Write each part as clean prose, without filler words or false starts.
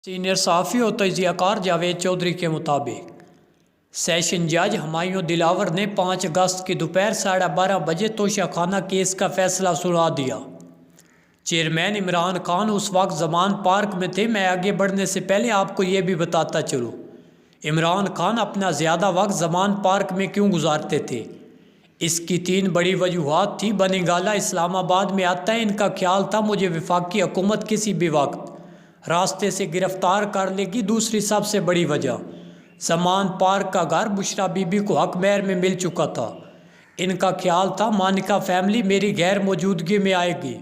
Senior صحافی اور تجزیہ کار جاوید چودھری کے مطابق سیشن جج ہمایوں دلاور نے 5 اگست کی دوپہر 12:30 بجے توشہ خانہ کیس کا فیصلہ سنا دیا۔ چیئرمین عمران خان اس وقت زمان پارک میں تھے۔ میں آگے بڑھنے سے پہلے آپ کو یہ بھی بتاتا چلوں، عمران خان اپنا زیادہ وقت زمان پارک میں کیوں گزارتے تھے؟ اس کی 3 بڑی وجوہات تھی۔ بنگالہ اسلام آباد میں آتا ہے۔ ان کا خیال تھا مجھے وفاقی حکومت کسی بھی وقت راستے سے گرفتار کر لے گی۔ دوسری سب سے بڑی وجہ، زمان پارک کا گھر بشرا بی بی کو حق مہر میں مل چکا تھا۔ ان کا خیال تھا مانیکا فیملی میری غیر موجودگی میں آئے گی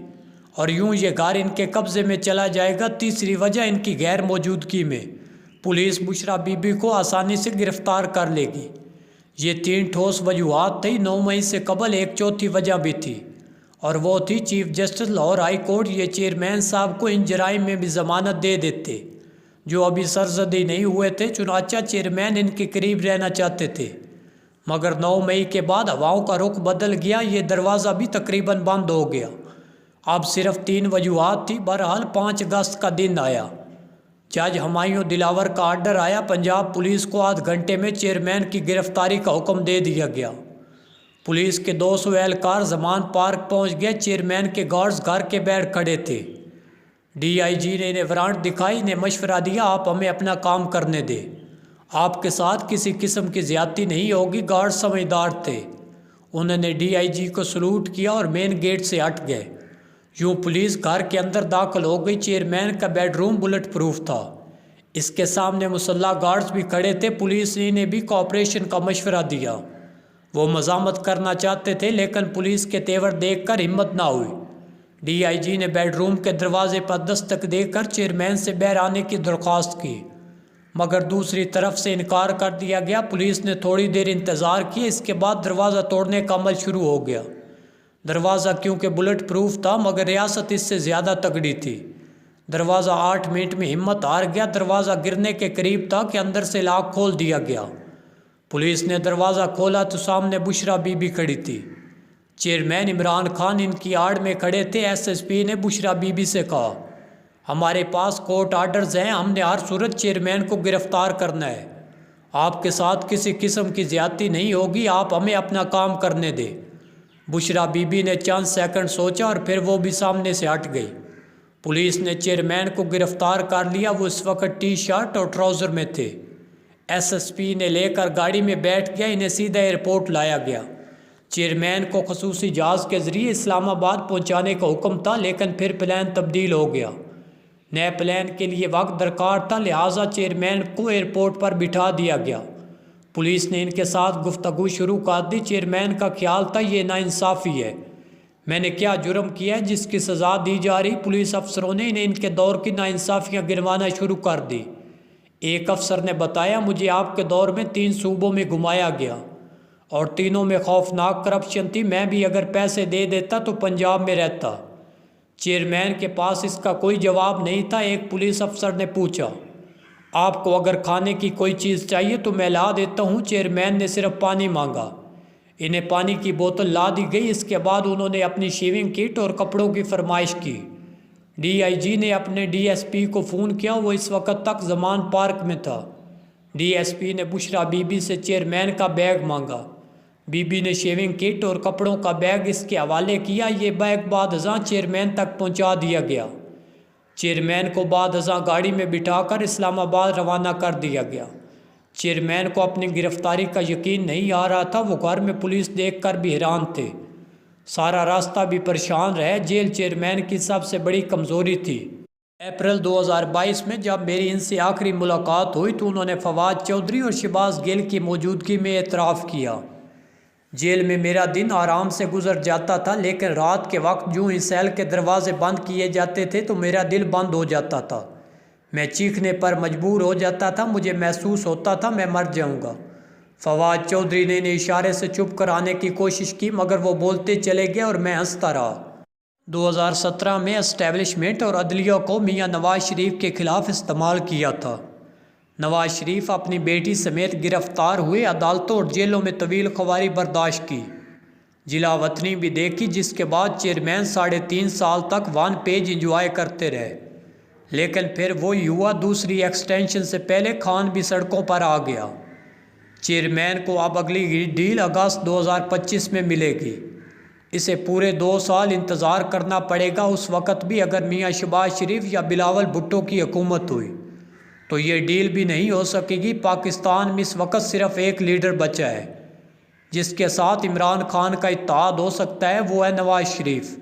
اور یوں یہ گھر ان کے قبضے میں چلا جائے گا۔ تیسری وجہ، ان کی غیر موجودگی میں پولیس بشرا بی بی کو آسانی سے گرفتار کر لے گی۔ یہ 3 ٹھوس وجوہات تھیں۔ 9 مئی سے قبل ایک چوتھی وجہ بھی تھی اور وہ تھی chief justice Lahore high court یہ چیئرمین صاحب کو ان جرائم میں بھی ضمانت دے دیتے جو ابھی سرزدی نہیں ہوئے تھے۔ چنانچہ چیئرمین ان کے قریب رہنا چاہتے تھے، مگر 9 مئی کے بعد ہواؤں کا رخ بدل گیا۔ یہ دروازہ بھی تقریباً بند ہو گیا۔ اب صرف 3 وجوہات تھی۔ بہرحال 5 اگست کا دن آیا۔ جج ہمایوں دلاور کا آرڈر آیا۔ پنجاب پولیس کو آدھ گھنٹے میں چیئرمین کی گرفتاری کا حکم دے دیا گیا۔ پولیس کے 200 اہلکار زمان پارک پہنچ گئے۔ چیئرمین کے گارڈز گھر کے باہر کھڑے تھے۔ ڈی آئی جی نے انہیں وارنٹ دکھائی، انہیں مشورہ دیا آپ ہمیں اپنا کام کرنے دیں، آپ کے ساتھ کسی قسم کی زیادتی نہیں ہوگی۔ گارڈ سمجھدار تھے، انہوں نے ڈی آئی جی کو سلوٹ کیا اور مین گیٹ سے ہٹ گئے۔ یوں پولیس گھر کے اندر داخل ہو گئی۔ چیئرمین کا بیڈ روم بلٹ پروف تھا، اس کے سامنے مسلح گارڈز بھی کھڑے تھے۔ پولیس نے انہیں بھی کوآپریشن کا مشورہ دیا۔ وہ مزاحمت کرنا چاہتے تھے لیکن پولیس کے تیور دیکھ کر ہمت نہ ہوئی۔ ڈی آئی جی نے بیڈ روم کے دروازے پر دستک دے کر چیئرمین سے باہر آنے کی درخواست کی، مگر دوسری طرف سے انکار کر دیا گیا۔ پولیس نے تھوڑی دیر انتظار کیا، اس کے بعد دروازہ توڑنے کا عمل شروع ہو گیا۔ دروازہ کیونکہ بلٹ پروف تھا مگر ریاست اس سے زیادہ تگڑی تھی۔ دروازہ 8 منٹ میں ہمت ہار گیا۔ دروازہ گرنے کے قریب تھا کہ اندر سے لاک کھول دیا گیا۔ پولیس نے دروازہ کھولا تو سامنے بشرا بی بی کھڑی تھی۔ چیئرمین عمران خان ان کی آڑ میں کھڑے تھے۔ ایس ایس پی نے بشرا بی بی سے کہا ہمارے پاس کورٹ آرڈرز ہیں، ہم نے ہر صورت چیئرمین کو گرفتار کرنا ہے، آپ کے ساتھ کسی قسم کی زیادتی نہیں ہوگی، آپ ہمیں اپنا کام کرنے دیں۔ بشرا بی بی نے چند سیکنڈ سوچا اور پھر وہ بھی سامنے سے ہٹ گئی۔ پولیس نے چیئرمین کو گرفتار کر لیا۔ وہ اس وقت ٹی شرٹ اور ٹراؤزر میں تھے۔ ایس ایس پی نے لے کر گاڑی میں بیٹھ گیا، انہیں سیدھا ایئرپورٹ لایا گیا۔ چیئرمین کو خصوصی جہاز کے ذریعے اسلام آباد پہنچانے کا حکم تھا لیکن پھر پلان تبدیل ہو گیا۔ نئے پلان کے لیے وقت درکار تھا، لہٰذا چیئرمین کو ایئرپورٹ پر بٹھا دیا گیا۔ پولیس نے ان کے ساتھ گفتگو شروع کر دی۔ چیئرمین کا خیال تھا یہ ناانصافی ہے، میں نے کیا جرم کیا ہے جس کی سزا دی جا رہی؟ پولیس افسروں نے انہیں ان کے دور کی ناانصافیاں گنوانا شروع کر دی۔ ایک افسر نے بتایا مجھے آپ کے دور میں 3 صوبوں میں گھمایا گیا اور تینوں میں خوفناک کرپشن تھی، میں بھی اگر پیسے دے دیتا تو پنجاب میں رہتا۔ چیئرمین کے پاس اس کا کوئی جواب نہیں تھا۔ ایک پولیس افسر نے پوچھا آپ کو اگر کھانے کی کوئی چیز چاہیے تو میں لا دیتا ہوں۔ چیئرمین نے صرف پانی مانگا، انہیں پانی کی بوتل لا دی گئی۔ اس کے بعد انہوں نے اپنی شیونگ کٹ اور کپڑوں کی فرمائش کی۔ ڈی آئی جی نے اپنے ڈی ایس پی کو فون کیا، وہ اس وقت تک زمان پارک میں تھا۔ ڈی ایس پی نے بشرا بی بی سے چیئرمین کا بیگ مانگا۔ بی بی نے شیونگ کٹ اور کپڑوں کا بیگ اس کے حوالے کیا۔ یہ بیگ بعد ازاں چیئرمین تک پہنچا دیا گیا۔ چیئرمین کو بعد ازاں گاڑی میں بٹھا کر اسلام آباد روانہ کر دیا گیا۔ چیئرمین کو اپنی گرفتاری کا یقین نہیں آ رہا تھا۔ وہ گھر میں پولیس دیکھ کر بھی حیران تھے، سارا راستہ بھی پریشان رہے۔ جیل چیئرمین کی سب سے بڑی کمزوری تھی۔ اپریل 2022 میں جب میری ان سے آخری ملاقات ہوئی تو انہوں نے فواد چودھری اور شہباز گل کی موجودگی میں اعتراف کیا جیل میں میرا دن آرام سے گزر جاتا تھا لیکن رات کے وقت جو ہی سیل کے دروازے بند کیے جاتے تھے تو میرا دل بند ہو جاتا تھا، میں چیخنے پر مجبور ہو جاتا تھا، مجھے محسوس ہوتا تھا میں مر جاؤں گا۔ فواد چودھری نے انہیں اشارے سے چپ کرانے کی کوشش کی مگر وہ بولتے چلے گئے اور میں ہنستا رہا۔ 2017 میں اسٹیبلشمنٹ اور عدلیہ کو میاں نواز شریف کے خلاف استعمال کیا تھا۔ نواز شریف اپنی بیٹی سمیت گرفتار ہوئے، عدالتوں اور جیلوں میں طویل خواری برداشت کی، جلا وطنی بھی دیکھی، جس کے بعد چیئرمین 3.5 سال تک 1 پیج انجوائے کرتے رہے۔ لیکن پھر وہی ہوا، دوسری ایکسٹینشن سے پہلے خان بھی سڑکوں پر آ گیا۔ چیئرمین کو اب اگلی ڈیل اگست 2025 میں ملے گی۔ اسے پورے 2 سال انتظار کرنا پڑے گا۔ اس وقت بھی اگر میاں شہباز شریف یا بلاول بھٹو کی حکومت ہوئی تو یہ ڈیل بھی نہیں ہو سکے گی۔ پاکستان میں اس وقت صرف ایک لیڈر بچا ہے جس کے ساتھ عمران خان کا اتحاد ہو سکتا ہے، وہ ہے نواز شریف۔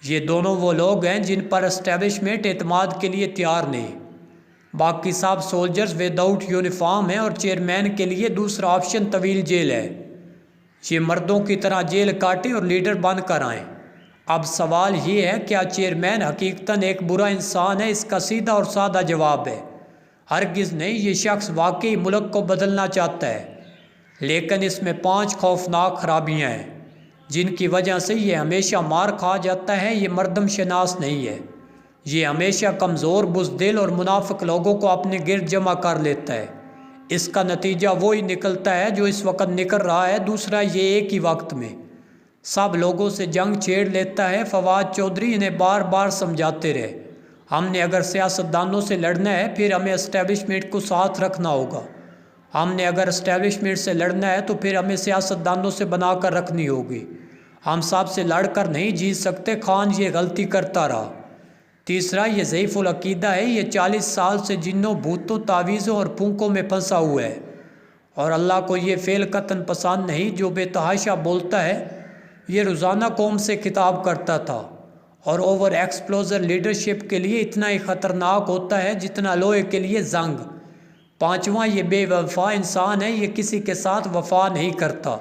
یہ دونوں وہ لوگ ہیں جن پر اسٹیبلشمنٹ اعتماد کے لیے تیار نہیں۔ باقی سب سولجرز ود آؤٹ یونیفارم ہیں، اور چیئرمین کے لیے دوسرا آپشن طویل جیل ہے۔ یہ مردوں کی طرح جیل کاٹیں اور لیڈر بن کر آئیں۔ اب سوال یہ ہے، کیا چیئرمین حقیقتاً ایک برا انسان ہے؟ اس کا سیدھا اور سادہ جواب ہے ہرگز نہیں۔ یہ شخص واقعی ملک کو بدلنا چاہتا ہے، لیکن اس میں 5 خوفناک خرابیاں ہیں جن کی وجہ سے یہ ہمیشہ مار کھا جاتا ہے۔ یہ مردم شناس نہیں ہے، یہ ہمیشہ کمزور، بزدل اور منافق لوگوں کو اپنے گرد جمع کر لیتا ہے۔ اس کا نتیجہ وہی نکلتا ہے جو اس وقت نکل رہا ہے۔ دوسرا، یہ ایک ہی وقت میں سب لوگوں سے جنگ چھیڑ لیتا ہے۔ فواد چودھری انہیں بار بار سمجھاتے رہے، ہم نے اگر سیاستدانوں سے لڑنا ہے پھر ہمیں اسٹیبلشمنٹ کو ساتھ رکھنا ہوگا۔ ہم نے اگر اسٹیبلشمنٹ سے لڑنا ہے تو پھر ہمیں سیاستدانوں سے بنا کر رکھنی ہوگی۔ ہم سب سے لڑ کر نہیں جیت سکتے۔ خان یہ غلطی کرتا رہا۔ تیسرا، یہ ضعیف العقیدہ ہے۔ یہ 40 سال سے جنوں، بھوتوں، تعویذوں اور پھونکوں میں پھنسا ہوا ہے، اور اللہ کو یہ فعل قطعاً پسند نہیں۔ جو بے تحاشا بولتا ہے، یہ روزانہ قوم سے خطاب کرتا تھا، اور اوور ایکسپلوزر لیڈرشپ کے لیے اتنا ہی خطرناک ہوتا ہے جتنا لوہے کے لیے زنگ۔ 5واں، یہ بے وفا انسان ہے۔ یہ کسی کے ساتھ وفا نہیں کرتا،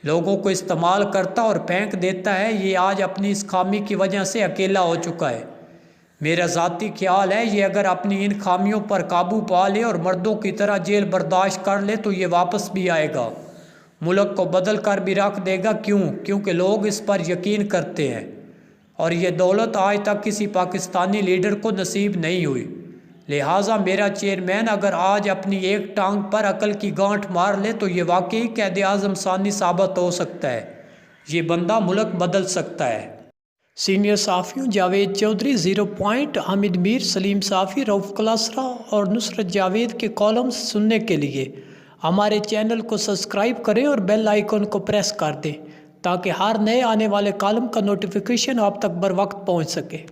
لوگوں کو استعمال کرتا اور پھینک دیتا ہے۔ یہ آج اپنی اس خامی کی وجہ سے اکیلا ہو چکا ہے۔ میرا ذاتی خیال ہے یہ اگر اپنی ان خامیوں پر قابو پا لے اور مردوں کی طرح جیل برداشت کر لے تو یہ واپس بھی آئے گا، ملک کو بدل کر بھی رکھ دے گا۔ کیونکہ لوگ اس پر یقین کرتے ہیں، اور یہ دولت آج تک کسی پاکستانی لیڈر کو نصیب نہیں ہوئی۔ لہٰذا میرا چیئرمین اگر آج اپنی ایک ٹانگ پر عقل کی گانٹھ مار لے تو یہ واقعی قائد اعظم ثانی ثابت ہو سکتا ہے۔ یہ بندہ ملک بدل سکتا ہے۔ سینئر صحافیوں جاوید چودھری، 0 پوائنٹ، حامد میر، سلیم صافی، رؤف کلاسرا اور نصرت جاوید کے کالمز سننے کے لیے ہمارے چینل کو سبسکرائب کریں اور بیل آئیکن کو پریس کر دیں تاکہ ہر نئے آنے والے کالم کا نوٹیفیکیشن آپ تک بر وقت پہنچ سکے۔